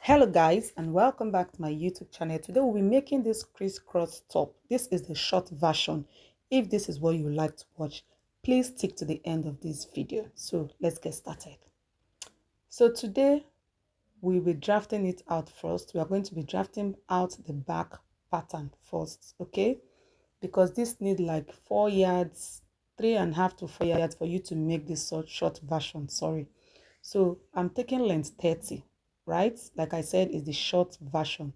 Hello guys, and welcome back to my YouTube channel. Today we'll be making this crisscross top. This is the short version. If this is what you would like to watch, please stick to the end of this video. So let's get started. So today we'll be drafting it out first. We are going to be drafting out the back pattern first, okay? Because this needs like 4 yards, 3.5 to 4 yards for you to make this short version. Sorry. So I'm taking length 30. Right, like I said, is the short version,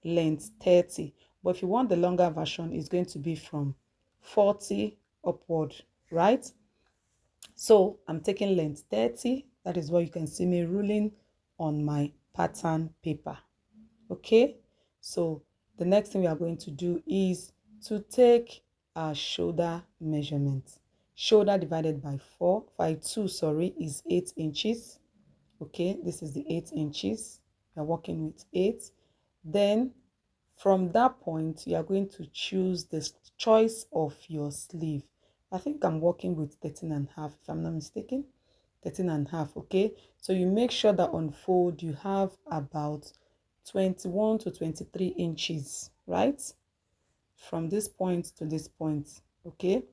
length 30, but if you want the longer version, it's going to be from 40 upward, right? So I'm taking length 30. That is what you can see me ruling on my pattern paper. Okay, so the next thing we are going to do is to take our shoulder measurement. Shoulder divided by 2, sorry, is 8 inches. Okay, this is the 8 inches. You're working with 8. Then from that point, you are going to choose the choice of your sleeve. I think I'm working with 13.5, if I'm not mistaken. 13.5. Okay, so you make sure that on fold you have about 21 to 23 inches, right? From this point to this point. Okay,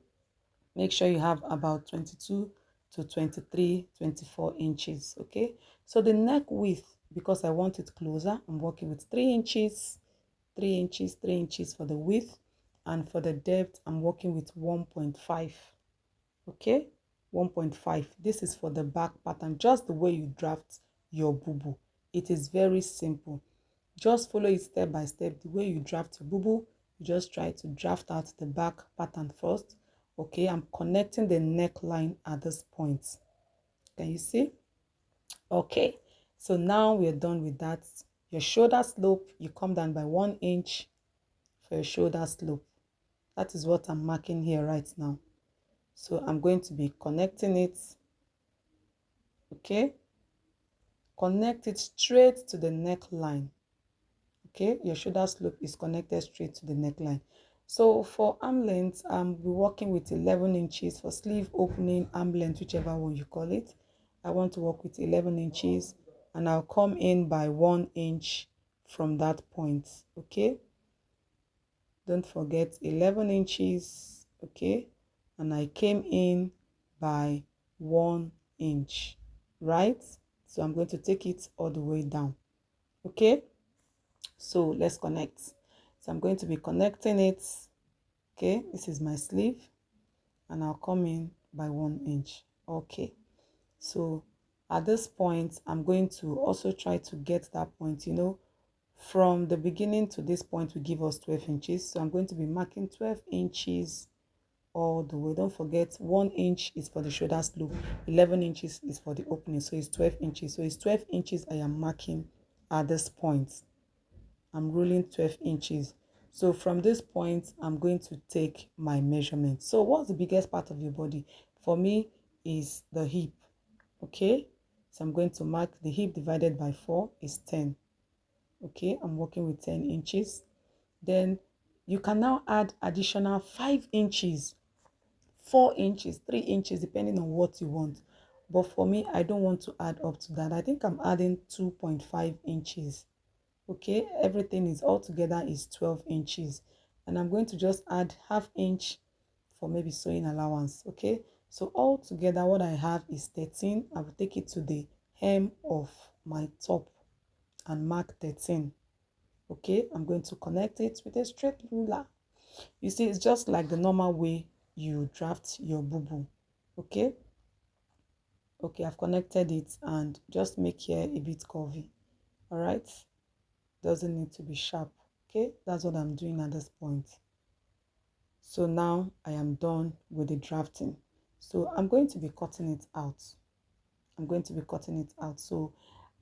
make sure you have about 22 to 23, 24 inches. Okay, so the neck width, because I want it closer, I'm working with 3 inches, 3 inches, 3 inches for the width, and for the depth I'm working with 1.5. okay, 1.5. This is for the back pattern, just the way you draft your bubu. It is very simple. Just follow it step by step. The way you draft your bubu, you just try to draft out the back pattern first. Okay, I'm connecting the neckline at this point. Can you see? Okay, so now we're done with that. Your shoulder slope, you come down by 1 inch for your shoulder slope. That is what I'm marking here right now. So I'm going to be connecting it. Okay, connect it straight to the neckline. Okay, your shoulder slope is connected straight to the neckline. So for arm length, I'm working with 11 inches for sleeve opening, arm length, whichever one you call it. I want to work with 11 inches and I'll come in by 1 inch from that point. Okay, don't forget 11 inches. Okay, and I came in by 1 inch, right? So I'm going to take it all the way down. Okay, so let's connect. So I'm going to be connecting it. Okay, this is my sleeve and I'll come in by 1 inch. Okay, so at this point I'm going to also try to get that point, you know, from the beginning to this point will give us 12 inches. So I'm going to be marking 12 inches all the way. Don't forget 1 inch is for the shoulder slope, 11 inches is for the opening, so it's 12 inches. So it's 12 inches I am marking at this point. I'm ruling 12 inches. So from this point, I'm going to take my measurement. So what's the biggest part of your body? For me is the hip. Okay, so I'm going to mark the hip divided by 4 is 10. Okay, I'm working with 10 inches. Then you can now add additional 5 inches, 4 inches, 3 inches, depending on what you want. But for me, I don't want to add up to that. I think I'm adding 2.5 inches. Okay, everything is all together is 12 inches, and I'm going to just add ½ inch for maybe sewing allowance. Okay, so all together what I have is 13. I will take it to the hem of my top and mark 13. Okay, I'm going to connect it with a straight ruler. You see, it's just like the normal way you draft your bubu. Okay, I've connected it, and just make here a bit curvy. All right, doesn't need to be sharp. Okay, that's what I'm doing at this point. So now I am done with the drafting. So I'm going to be cutting it out. So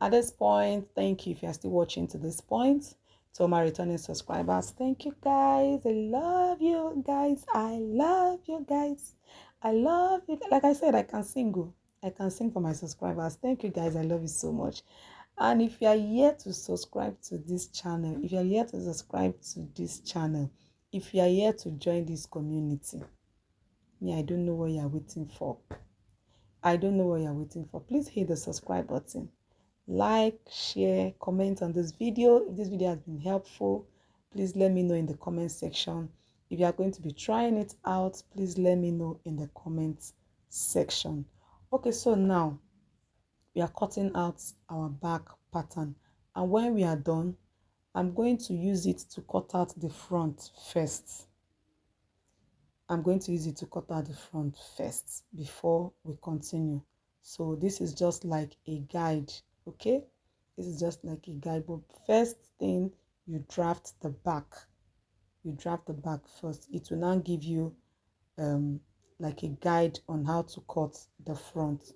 at this point, thank you if you are still watching to this point. To my returning subscribers, thank you guys. I love you guys. I love you guys. I love it. Like I said, I can sing. I can sing for my subscribers. Thank you guys. I love you so much. And if you are here to subscribe to this channel, if you are here to join this community, I don't know what you are waiting for. Please hit the subscribe button like, share, comment on this video. If this video has been helpful, please let me know in the comment section. If you are going to be trying it out, please let me know in the comment section. Okay, so now we are cutting out our back pattern, and when we are done, I'm going to use it to cut out the front first. I'm going to use it to cut out the front first before we continue. So this is just like a guide, okay? This is just like a guide, but first thing, you draft the back. You draft the back first. It will now give you like a guide on how to cut the front.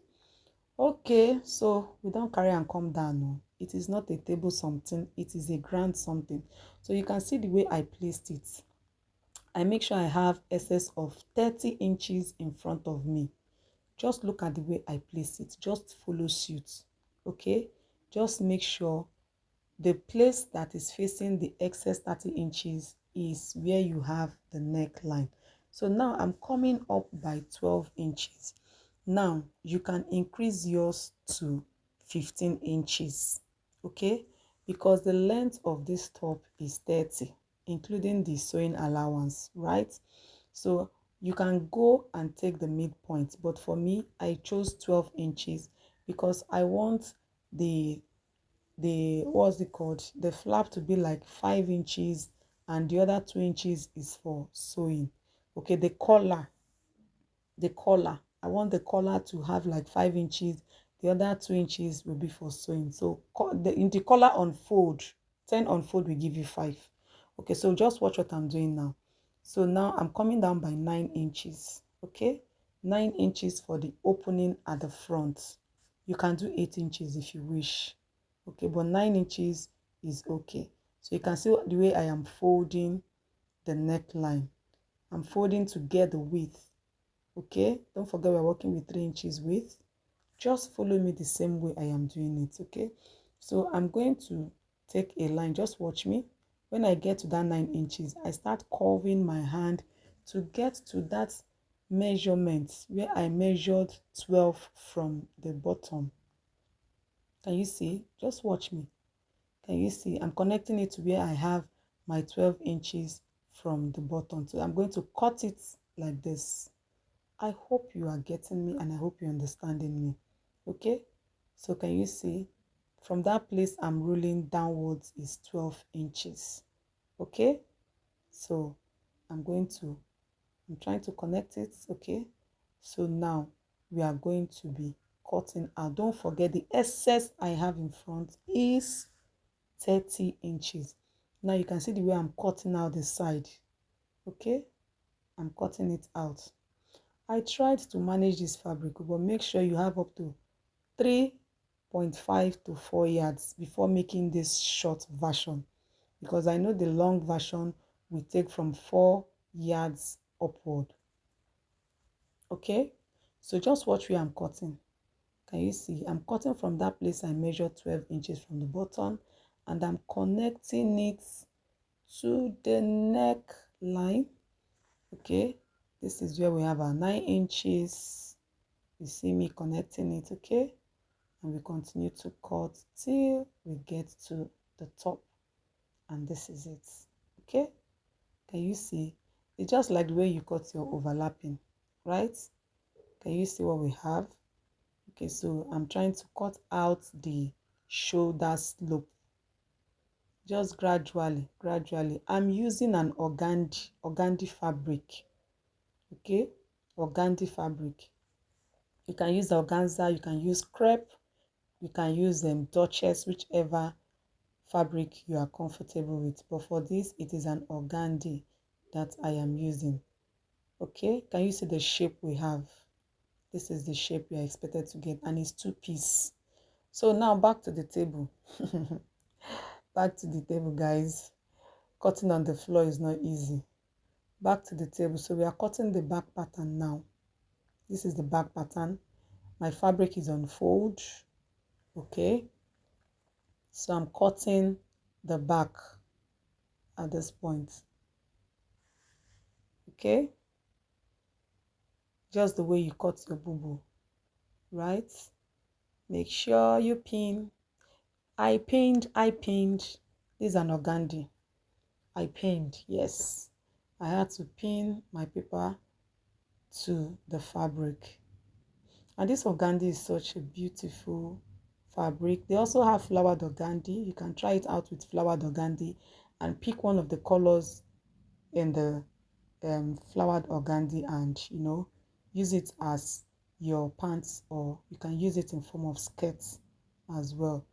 Okay, so we don't carry and come down. No, it is not a table something, it is a grand something. So you can see the way I placed it. I make sure I have excess of 30 inches in front of me. Just look at the way I place it. Just follow suit. Okay, just make sure the place that is facing the excess 30 inches is where you have the neckline. So now I'm coming up by 12 inches. Now you can increase yours to 15 inches, okay, because the length of this top is 30, including the sewing allowance, right? So you can go and take the midpoint, but for me, I chose 12 inches because I want the what's it called, the flap to be like 5 inches, and the other 2 inches is for sewing. Okay, the collar, I want the collar to have like 5 inches, the other 2 inches will be for sewing. So in the collar unfold, 10 unfold will give you 5. Okay, so just watch what I'm doing now. So now I'm coming down by 9 inches. Okay, 9 inches for the opening at the front. You can do 8 inches if you wish. Okay, but 9 inches is okay. So you can see the way I am folding the neckline. I'm folding to get the width. Okay, don't forget we're working with 3 inches width. Just follow me the same way I am doing it. Okay, so I'm going to take a line. Just watch me. When I get to that 9 inches, I start curving my hand to get to that measurement where I measured 12 from the bottom. Can you see? Just watch me. Can you see? I'm connecting it to where I have my 12 inches from the bottom. So I'm going to cut it like this. I hope you are getting me and I hope you're understanding me. Okay, so can you see from that place I'm rolling downwards is 12 inches. Okay, so I'm trying to connect it. Okay, so now we are going to be cutting out. Don't forget the excess I have in front is 30 inches. Now you can see the way I'm cutting out the side. Okay, I'm cutting it out. I tried to manage this fabric, but make sure you have up to 3.5 to 4 yards before making this short version, because I know the long version will take from 4 yards upward. Okay, so just watch where I'm cutting. Can you see? I'm cutting from that place I measured 12 inches from the bottom, and I'm connecting it to the neckline. Okay, this is where we have our 9 inches. You see me connecting it. Okay, and we continue to cut till we get to the top, and this is it. Okay, can you see? It's just like the way you cut your overlapping, right? Can you see what we have? Okay, so I'm trying to cut out the shoulder slope just gradually. I'm using an organdy fabric. Okay, organdy fabric. You can use organza, you can use crepe, you can use Duchess, whichever fabric you are comfortable with, but for this it is an organdy that I am using. Okay, can you see the shape we have? This is the shape we are expected to get, and it's 2-piece. So now back to the table. Back to the table, guys. Cutting on the floor is not easy. Back to the table. So we are cutting the back pattern now. This is the back pattern. My fabric is on fold. Okay, so I'm cutting the back at this point. Okay, just the way you cut your bubu, right? Make sure you pin. I pinned. This is an organdy. I pinned, yes. I had to pin my paper to the fabric. And this organdy is such a beautiful fabric. They also have flowered organdy. You can try it out with flowered organdy and pick one of the colors in the flowered organdy and use it as your pants, or you can use it in form of skirts as well.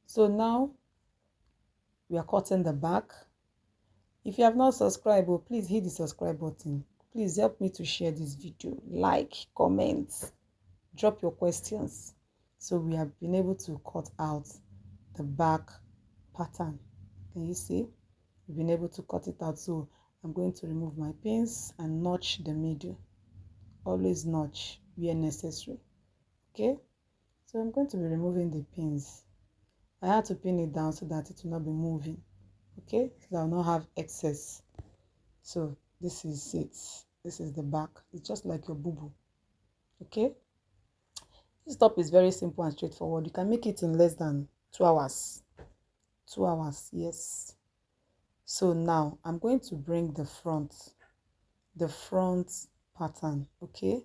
So now we are cutting the back. If you have not subscribed, please hit the subscribe button. Please help me to share this video, like, comment, drop your questions. So we have been able to cut out the back pattern. Can you see? We've been able to cut it out. So I'm going to remove my pins and notch the middle. Always notch where necessary. Okay, so I'm going to be removing the pins. I had to pin it down so that it will not be moving. Okay, so I'll not have excess. So this is it. This is the back. It's just like your bubu. Okay, this top is very simple and straightforward. You can make it in less than 2 hours. 2 hours, yes. So now I'm going to bring the front pattern. Okay,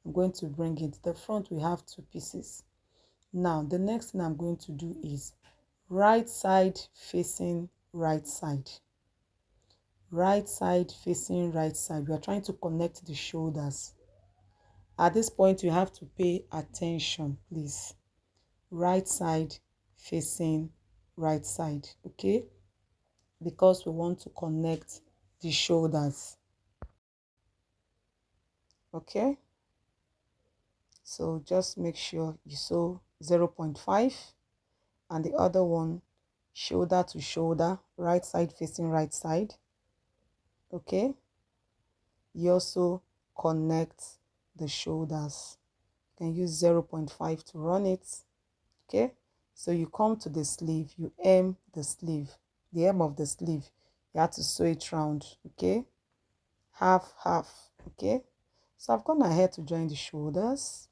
I'm going to bring it. The front, we have 2 pieces. Now the next thing I'm going to do is right side facing right side. Right side facing right side. We are trying to connect the shoulders. At this point, you have to pay attention, please. Right side facing right side, okay? Because we want to connect the shoulders. Okay? So just make sure you sew 0.5 and the other one shoulder to shoulder, right side facing right side. Okay? You also connect the shoulders. You can use 0.5 to run it. Okay, so you come to the sleeve, you hem the sleeve, the hem of the sleeve, you have to sew it round. Okay, half. Okay, so I've gone ahead to join the shoulders.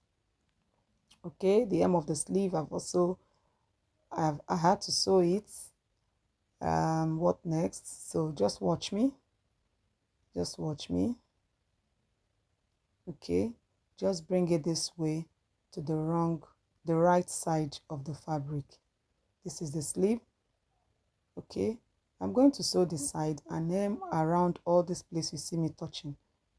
Okay, the hem of the sleeve, I had to sew it. What next? So just watch me. Okay, just bring it this way to the right side of the fabric. This is the sleeve. Okay, I'm going to sew the side and hem around all this place you see me touching.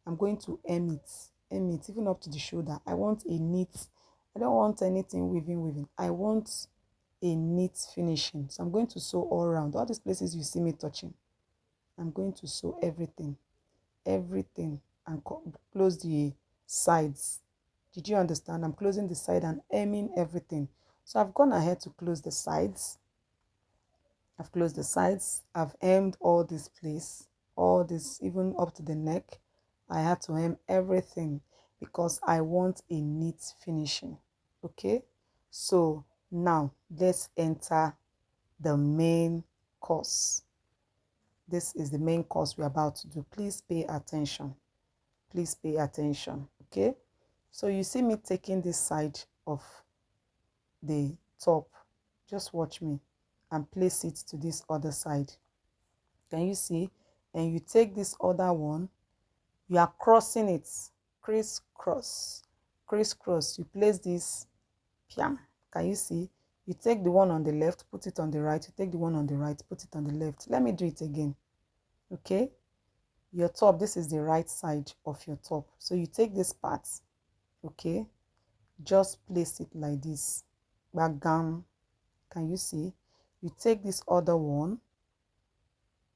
I'm going to hem it even up to the shoulder. I want a neat, I don't want anything weaving. I want a neat finishing. So I'm going to sew all around all these places you see me touching. I'm going to sew everything and close the sides. Did you understand? I'm closing the side and hemming everything. So I've gone ahead to close the sides. I've closed the sides. I've hemmed all this place, all this, even up to the neck. I had to hem everything because I want a neat finishing. Okay, so now let's enter the main course. This is the main course we're about to do. Please pay attention. Please pay attention. Okay, so you see me taking this side of the top. Just watch me and place it to this other side. Can you see? And you take this other one, you are crossing it. Crisscross. You place this, piam. Can you see? You take the one on the left, put it on the right. You take the one on the right, put it on the left. Let me do it again. Okay, your top, this is the right side of your top. So you take this part, okay, just place it like this. Bagam. Can you see? You take this other one,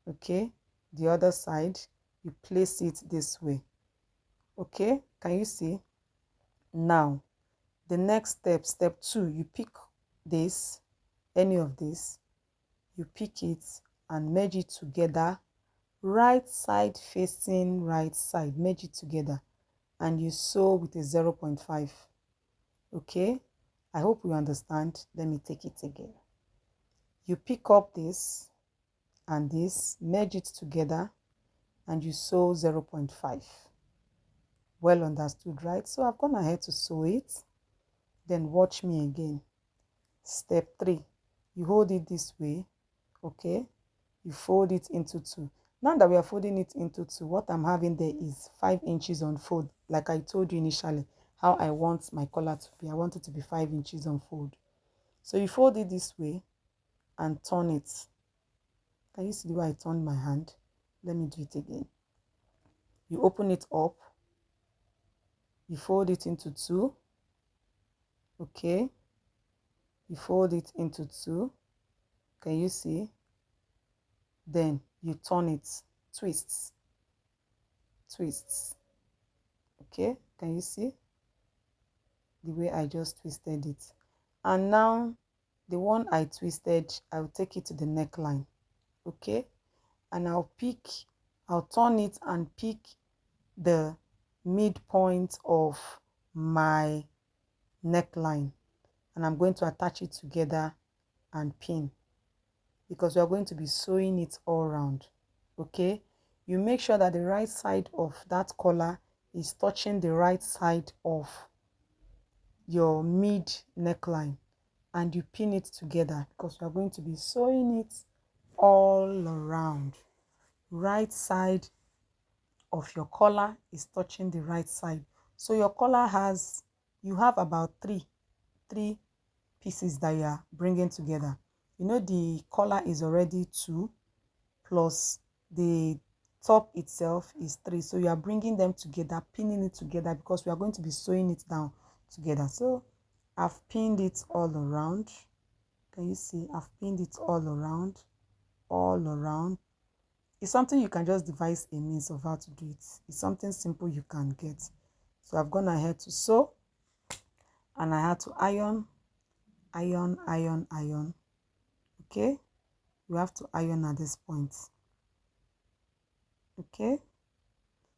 okay, the other side, you place it this way. Okay, can you see? Now the next step, step 2, you pick this, any of this, you pick it and merge it together, right side facing right side, merge it together and you sew with a 0.5. Okay, I hope you understand. Let me take it again. You pick up this and this, merge it together and you sew 0.5. Well understood, right? So I've gone ahead to sew it. Then watch me again. Step 3, you hold it this way, okay? You fold it into two. Now that we are folding it into two, what I'm having there is 5 inches on fold. Like I told you initially, how I want my collar to be. I want it to be 5 inches on fold. So you fold it this way and turn it. Can you see the way I turned my hand? Let me do it again. You open it up. You fold it into two. Okay. You fold it into two. Can you see? Then you turn it, twists. Okay, can you see the way I just twisted it? And now the one I twisted, I'll take it to the neckline. Okay, and I'll turn it and pick the midpoint of my neckline, and I'm going to attach it together and pin, because we are going to be sewing it all around. Okay, you make sure that the right side of that collar is touching the right side of your mid neckline, and you pin it together, because we are going to be sewing it all around. Right side of your collar is touching the right side. So your collar you have about three pieces that you are bringing together. You know, the collar is already 2 plus the top itself is 3. So you are bringing them together, pinning it together, because we are going to be sewing it down together. So I've pinned it all around. Can you see? I've pinned it all around. It's something you can just devise a means of how to do it. It's something simple you can get. So I've gone ahead to sew, and I had to iron. Okay, you have to iron at this point. Okay,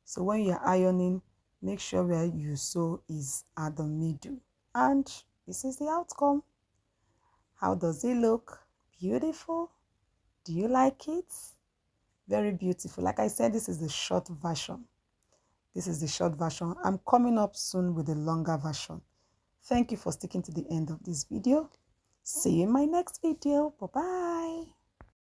so when you're ironing, make sure where you sew is at the middle. And this is the outcome. How does it look? Beautiful. Do you like it? Very beautiful. Like I said, this is the short version. I'm coming up soon with a longer version. Thank you for sticking to the end of this video. See you in my next video. Bye-bye.